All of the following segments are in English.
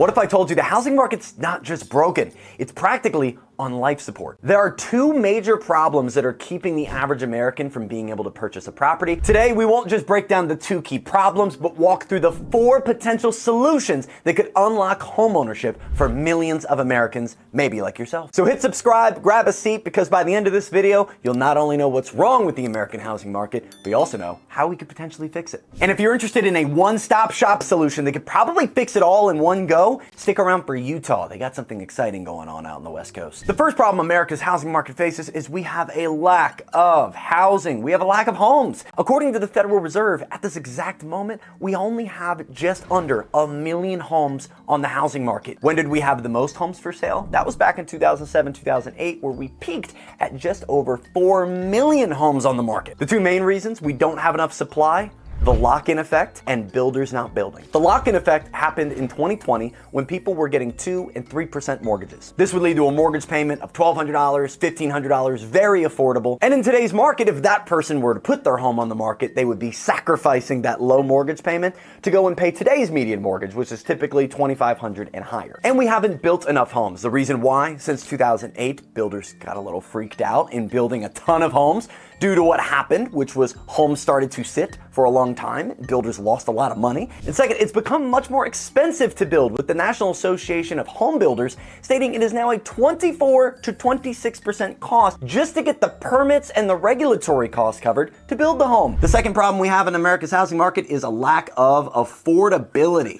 What if I told you the housing market's not just broken, it's practically on life support? There are two major problems that are keeping the average American from being able to purchase a property. Today, we won't just break down the two key problems, but walk through the 4 potential solutions that could unlock homeownership for millions of Americans, maybe like yourself. So hit subscribe, grab a seat, because by the end of this video, you'll not only know what's wrong with the American housing market, but you also know how we could potentially fix it. And if you're interested in a one-stop shop solution that could probably fix it all in one go, stick around for Utah. They got something exciting going on out on the West Coast. The first problem America's housing market faces is we have a lack of housing. We have a lack of homes. According to the Federal Reserve, at this exact moment, we only have just under 1 million homes on the housing market. When did we have the most homes for sale? That was back in 2007, 2008, where we peaked at just over 4 million homes on the market. The two main reasons we don't have enough supply: the lock-in effect and builders not building. The lock-in effect happened in 2020 when people were getting 2% and 3% mortgages. This would lead to a mortgage payment of $1,200, $1,500, very affordable. And in today's market, if that person were to put their home on the market, they would be sacrificing that low mortgage payment to go and pay today's median mortgage, which is typically $2,500 and higher. And we haven't built enough homes. The reason why, since 2008, builders got a little freaked out in building a ton of homes due to what happened, which was homes started to sit for a long time. Builders lost a lot of money. And second, it's become much more expensive to build, with the National Association of Home Builders stating it is now a 24 to 26% cost just to get the permits and the regulatory costs covered to build the home. The second problem we have in America's housing market is a lack of affordability.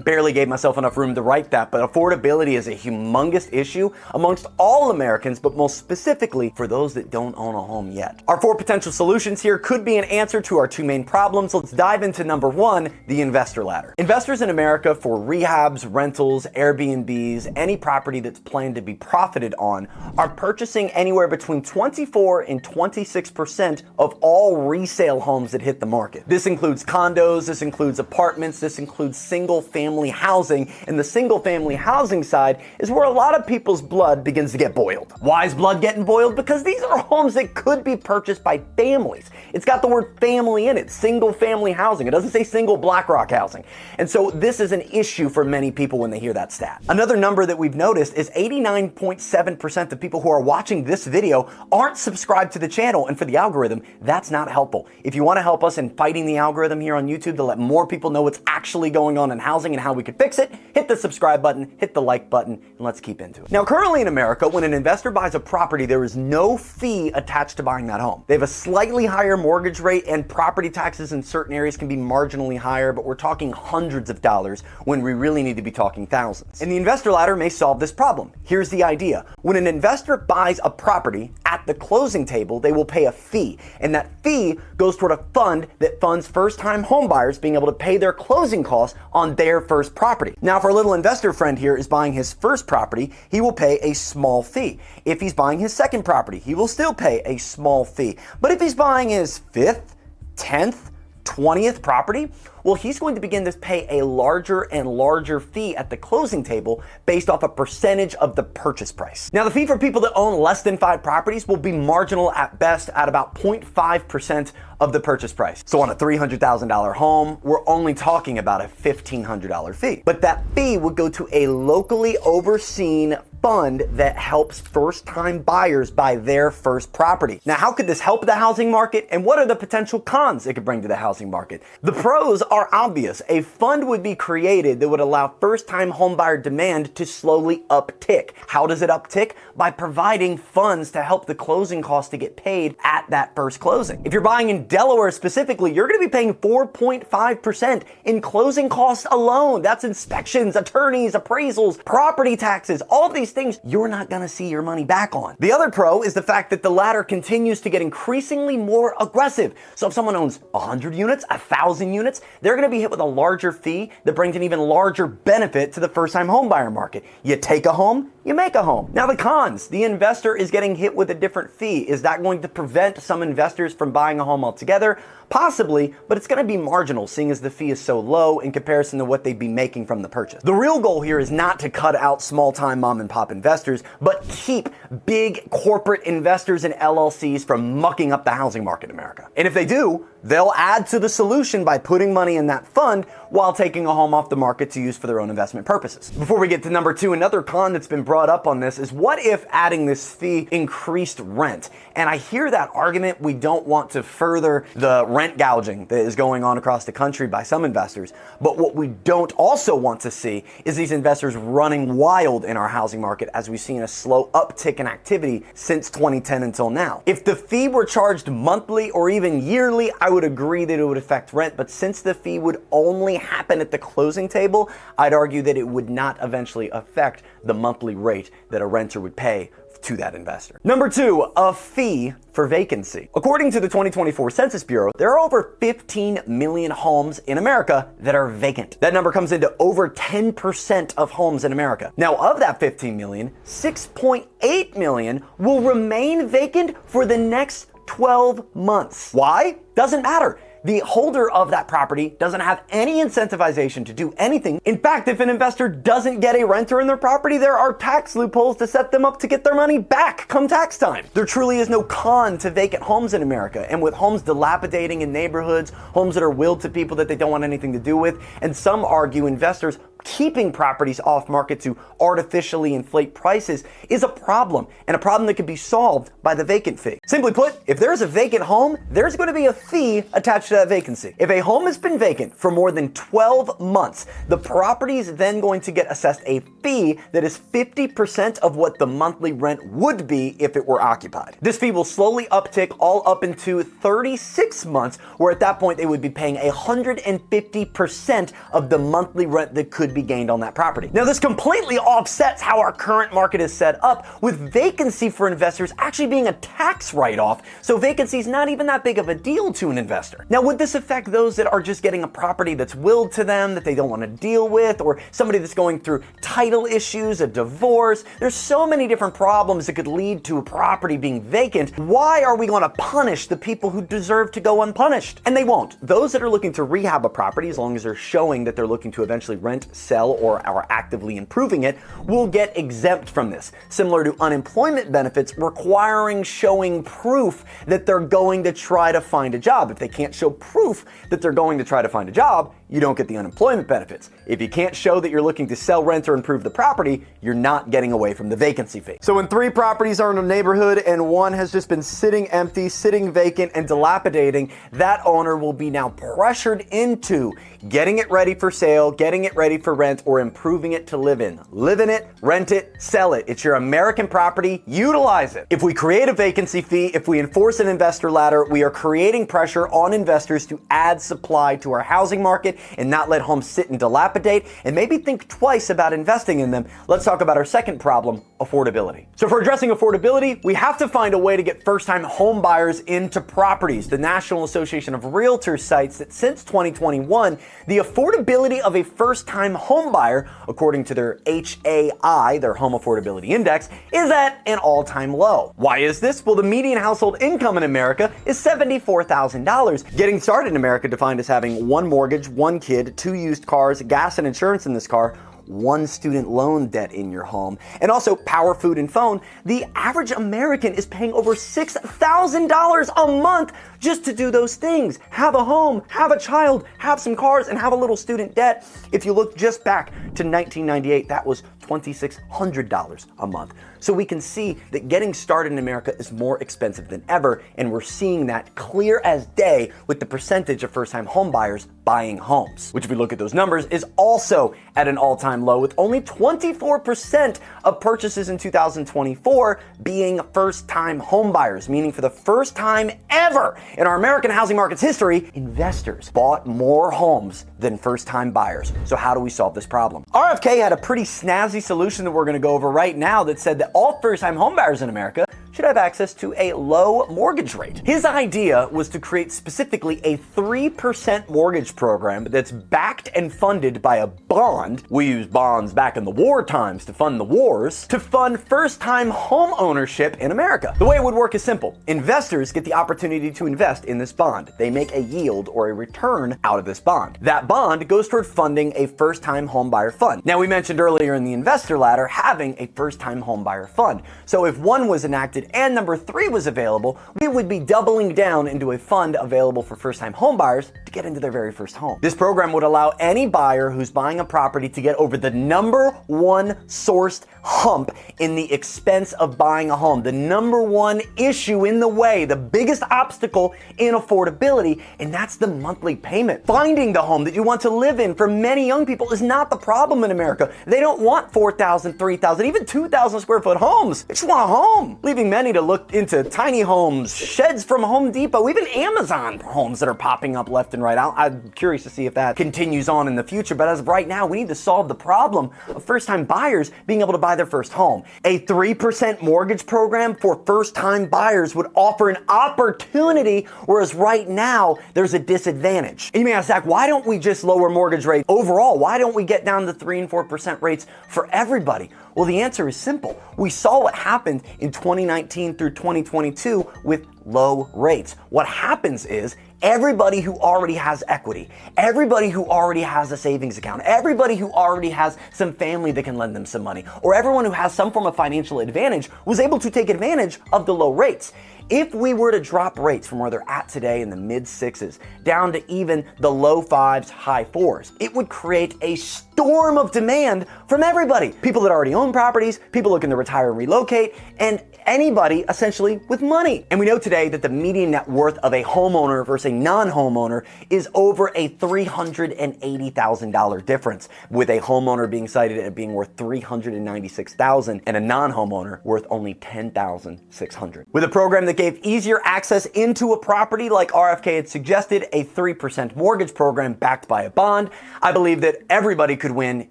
Barely gave myself enough room to write that, but affordability is a humongous issue amongst all Americans, but most specifically for those that don't own a home yet. Our 4 potential solutions here could be an answer to our 2 main problems. Let's dive into number 1, the investor ladder. Investors in America for rehabs, rentals, Airbnbs, any property that's planned to be profited on are purchasing anywhere between 24 and 26% of all resale homes that hit the market. This includes condos, this includes apartments, this includes single-family housing, and the single family housing side is where a lot of people's blood begins to get boiled. Why is blood getting boiled? Because these are homes that could be purchased by families. It's got the word family in it, single family housing. It doesn't say single BlackRock housing. And so this is an issue for many people when they hear that stat. Another number that we've noticed is 89.7% of people who are watching this video aren't subscribed to the channel, and for the algorithm, that's not helpful. If you want to help us in fighting the algorithm here on YouTube to let more people know what's actually going on in housing and how we could fix it, hit the subscribe button, hit the like button, and let's keep into it. Now, currently in America, when an investor buys a property, there is no fee attached to buying that home. They have a slightly higher mortgage rate, and property taxes in certain areas can be marginally higher, but we're talking hundreds of dollars when we really need to be talking thousands. And the investor ladder may solve this problem. Here's the idea. When an investor buys a property, at the closing table, they will pay a fee, and that fee goes toward a fund that funds first-time homebuyers being able to pay their closing costs on their first property. Now, if our little investor friend here is buying his first property, he will pay a small fee. If he's buying his second property, he will still pay a small fee. But if he's buying his 5th, 10th, 20th property, well, he's going to begin to pay a larger and larger fee at the closing table based off a percentage of the purchase price. Now, the fee for people that own less than 5 properties will be marginal at best at about 0.5% of the purchase price. So on a $300,000 home, we're only talking about a $1,500 fee. But that fee would go to a locally overseen fund that helps first-time buyers buy their first property. Now, how could this help the housing market, and what are the potential cons it could bring to the housing market? The pros are obvious. A fund would be created that would allow first-time homebuyer demand to slowly uptick. How does it uptick? By providing funds to help the closing costs to get paid at that first closing. If you're buying in Delaware specifically, you're going to be paying 4.5% in closing costs alone. That's inspections, attorneys, appraisals, property taxes, all of these things you're not going to see your money back on. The other pro is the fact that the ladder continues to get increasingly more aggressive. So if someone owns 100 units, 1,000 units, they're going to be hit with a larger fee that brings an even larger benefit to the first-time homebuyer market. You take a home, you make a home. Now the cons, the investor is getting hit with a different fee. Is that going to prevent some investors from buying a home altogether? Possibly, but it's going to be marginal, seeing as the fee is so low in comparison to what they'd be making from the purchase. The real goal here is not to cut out small-time mom-and-pop investors, but keep big corporate investors and LLCs from mucking up the housing market in America. And if they do, they'll add to the solution by putting money in that fund, while taking a home off the market to use for their own investment purposes. Before we get to number 2, another con that's been brought up on this is, what if adding this fee increased rent? And I hear that argument. We don't want to further the rent gouging that is going on across the country by some investors. But what we don't also want to see is these investors running wild in our housing market, as we've seen a slow uptick in activity since 2010 until now. If the fee were charged monthly or even yearly, I would agree that it would affect rent. But since the fee would only happen at the closing table, I'd argue that it would not eventually affect the monthly rate that a renter would pay to that investor. Number 2, a fee for vacancy. According to the 2024 Census Bureau, there are over 15 million homes in America that are vacant. That number comes into over 10% of homes in America. Now, of that 15 million, 6.8 million will remain vacant for the next 12 months. Why? Doesn't matter. The holder of that property doesn't have any incentivization to do anything. In fact, if an investor doesn't get a renter in their property, there are tax loopholes to set them up to get their money back come tax time. There truly is no con to vacant homes in America. And with homes dilapidating in neighborhoods, homes that are willed to people that they don't want anything to do with, and some argue investors keeping properties off market to artificially inflate prices is a problem, and a problem that can be solved by the vacant fee. Simply put, if there's a vacant home, there's going to be a fee attached to that vacancy. If a home has been vacant for more than 12 months, the property is then going to get assessed a fee that is 50% of what the monthly rent would be if it were occupied. This fee will slowly uptick all up into 36 months, where at that point they would be paying 150% of the monthly rent that could be gained on that property. Now, this completely offsets how our current market is set up, with vacancy for investors actually being a tax write-off, so vacancy is not even that big of a deal to an investor. Now, would this affect those that are just getting a property that's willed to them that they don't want to deal with, or somebody that's going through title issues, a divorce? There's so many different problems that could lead to a property being vacant. Why are we going to punish the people who deserve to go unpunished? And they won't. Those that are looking to rehab a property, as long as they're showing that they're looking to eventually rent, sell, or are actively improving it, will get exempt from this, similar to unemployment benefits requiring showing proof that they're going to try to find a job. If they can't show proof that they're going to try to find a job, you don't get the unemployment benefits. If you can't show that you're looking to sell, rent, or improve the property, you're not getting away from the vacancy fee. So when 3 properties are in a neighborhood and one has just been sitting empty, sitting vacant, and dilapidating, that owner will be now pressured into getting it ready for sale, getting it ready for rent, or improving it to live in. Live in it, rent it, sell it. It's your American property. Utilize it. If we create a vacancy fee, if we enforce an investor ladder, we are creating pressure on investors to add supply to our housing market and not let homes sit and dilapidate, and maybe think twice about investing in them. Let's talk about our second problem, affordability. So for addressing affordability, we have to find a way to get first-time home buyers into properties. The National Association of Realtors cites that since 2021, the affordability of a first-time home buyer, according to their HAI, their Home Affordability Index, is at an all-time low. Why is this? Well, the median household income in America is $74,000. Getting started in America defined as having 1 mortgage, 1 kid, 2 used cars, gas and insurance in this car, 1 student loan debt in your home, and also power, food, and phone. The average American is paying over $6,000 a month just to do those things. Have a home, have a child, have some cars, and have a little student debt. If you look just back to 1998, that was $2,600 a month. So we can see that getting started in America is more expensive than ever, and we're seeing that clear as day with the percentage of first-time home buyers buying homes, which if we look at those numbers is also at an all-time low, with only 24% of purchases in 2024 being first-time home buyers, meaning for the first time ever in our American housing market's history, investors bought more homes than first-time buyers. So how do we solve this problem? R.F.K had a pretty snazzy solution that we're going to go over right now that said that all first-time home buyers in America should have access to a low mortgage rate. His idea was to create specifically a 3% mortgage program that's backed and funded by a bond. We used bonds back in the war times to fund the wars, to fund first-time home ownership in America. The way it would work is simple. Investors get the opportunity to invest in this bond. They make a yield or a return out of this bond. That bond goes toward funding a first-time home buyer fund. Now, we mentioned earlier in the investor ladder having a first-time home buyer fund. So if 1 was enacted and number 3 was available, we would be doubling down into a fund available for first-time home buyers to get into their very first home. This program would allow any buyer who's buying a property to get over the number one sourced hump in the expense of buying a home, the number one issue in the way, the biggest obstacle in affordability, and that's the monthly payment. Finding the home that you want to live in for many young people is not the problem in America. They don't want 4,000, 3,000, even 2,000 square foot homes. They just want a home, leaving many to look into tiny homes, sheds from Home Depot, even Amazon homes that are popping up left and right. I'm curious to see if that continues on in the future, but as of right now, we need to solve the problem of first-time buyers being able to buy their first home. A 3% mortgage program for first-time buyers would offer an opportunity, whereas right now, there's a disadvantage. And you may ask, Zach, why don't we just lower mortgage rates overall? Why don't we get down to 3 and 4% rates for everybody? Well, the answer is simple. We saw what happened in 2019 through 2022 with low rates. What happens is everybody who already has equity, everybody who already has a savings account, everybody who already has some family that can lend them some money, or everyone who has some form of financial advantage was able to take advantage of the low rates. If we were to drop rates from where they're at today in the mid 6s down to even the low 5s, high 4s, it would create a storm of demand from everybody. People that already own properties, people looking to retire and relocate, and anybody essentially with money. And we know today that the median net worth of a homeowner versus a non-homeowner is over a $380,000 difference, with a homeowner being cited at being worth $396,000 and a non-homeowner worth only $10,600. With a program that gave easier access into a property like R.F.K. had suggested, a 3% mortgage program backed by a bond, I believe that everybody could win,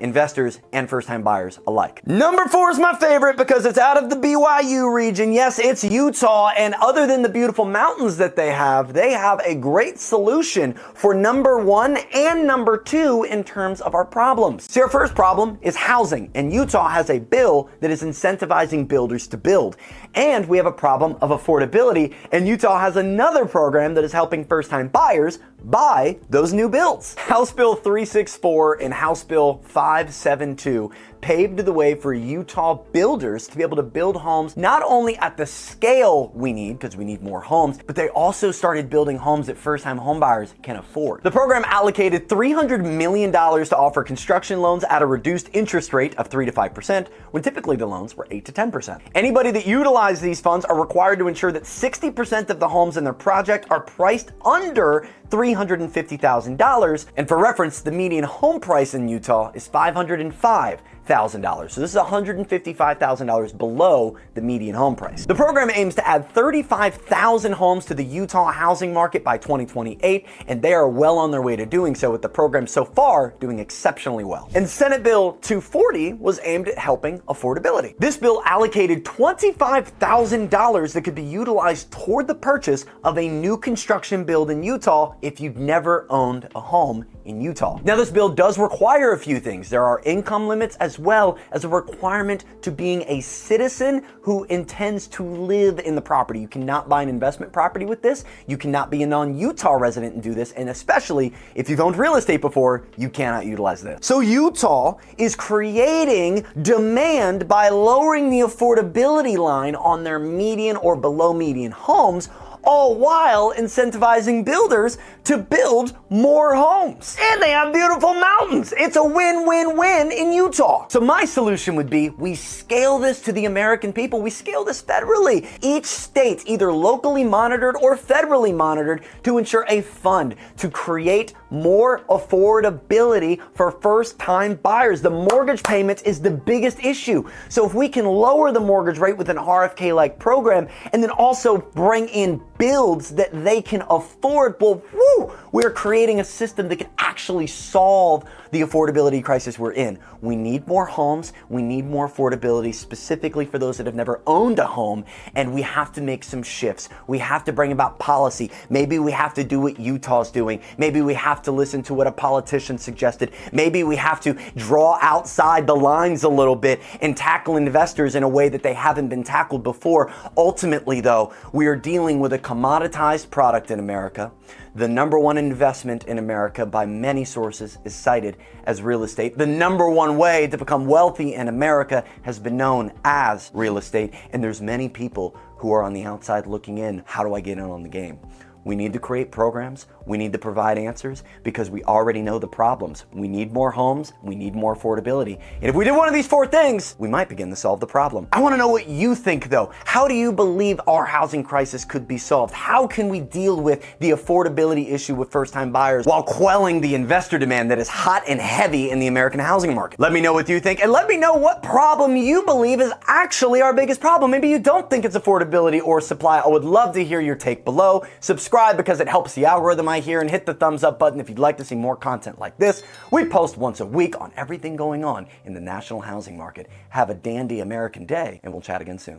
investors and first-time buyers alike. Number 4 is my favorite because it's out of the BYU region. Yes, it's Utah, and other than the beautiful mountains that they have a great solution for number 1 and number 2 in terms of our problems. See, our first problem is housing, and Utah has a bill that is incentivizing builders to build. And we have a problem of affordability, and Utah has another program that is helping first-time buyers buy those new builds. House Bill 364 and House Bill 572 paved the way for Utah builders to be able to build homes not only at the scale we need, because we need more homes, but they also started building homes that first-time homebuyers can afford. The program allocated $300 million to offer construction loans at a reduced interest rate of 3 to 5%, when typically the loans were 8 to 10%. Anybody that utilized these funds are required to ensure that 60% of the homes in their project are priced under $350,000, and for reference, the median home price in Utah is $505,000. So this is $155,000 below the median home price. The program aims to add 35,000 homes to the Utah housing market by 2028, and they are well on their way to doing so, with the program so far doing exceptionally well. And Senate Bill 240 was aimed at helping affordability. This bill allocated $25,000 that could be utilized toward the purchase of a new construction build in Utah if you've never owned a home in Utah. Now, this bill does require a few things. There are income limits as well as a requirement to being a citizen who intends to live in the property. You cannot buy an investment property with this. You cannot be a non-Utah resident and do this. And especially if you've owned real estate before, you cannot utilize this. So Utah is creating demand by lowering the affordability line on their median or below median homes, all while incentivizing builders to build more homes. And they have beautiful mountains. It's a win-win-win in Utah. So my solution would be we scale this to the American people. We scale this federally. Each state, either locally monitored or federally monitored, to ensure a fund to create more affordability for first-time buyers. The mortgage payments is the biggest issue. So if we can lower the mortgage rate with an RFK-like program and then also bring in builds that they can afford, well, we're creating a system that can actually solve the affordability crisis we're in. We need more homes. We need more affordability, specifically for those that have never owned a home. And we have to make some shifts. We have to bring about policy. Maybe we have to do what Utah's doing. Maybe we have to listen to what a politician suggested. Maybe we have to draw outside the lines a little bit and tackle investors in a way that they haven't been tackled before. Ultimately, though, we are dealing with a commoditized product in America. The number one investment in America by many sources is cited as real estate. The number one way to become wealthy in America has been known as real estate. And there's many people who are on the outside looking in. How do I get in on the game? We need to create programs. We need to provide answers because we already know the problems. We need more homes. We need more affordability. And if we did one of these four things, we might begin to solve the problem. I want to know what you think though. How do you believe our housing crisis could be solved? How can we deal with the affordability issue with first-time buyers while quelling the investor demand that is hot and heavy in the American housing market? Let me know what you think, and let me know what problem you believe is actually our biggest problem. Maybe you don't think it's affordability or supply. I would love to hear your take below. Subscribe because it helps the algorithm I hear, and hit the thumbs up button if you'd like to see more content like this. We post once a week on everything going on in the national housing market. Have a dandy American day, and we'll chat again soon.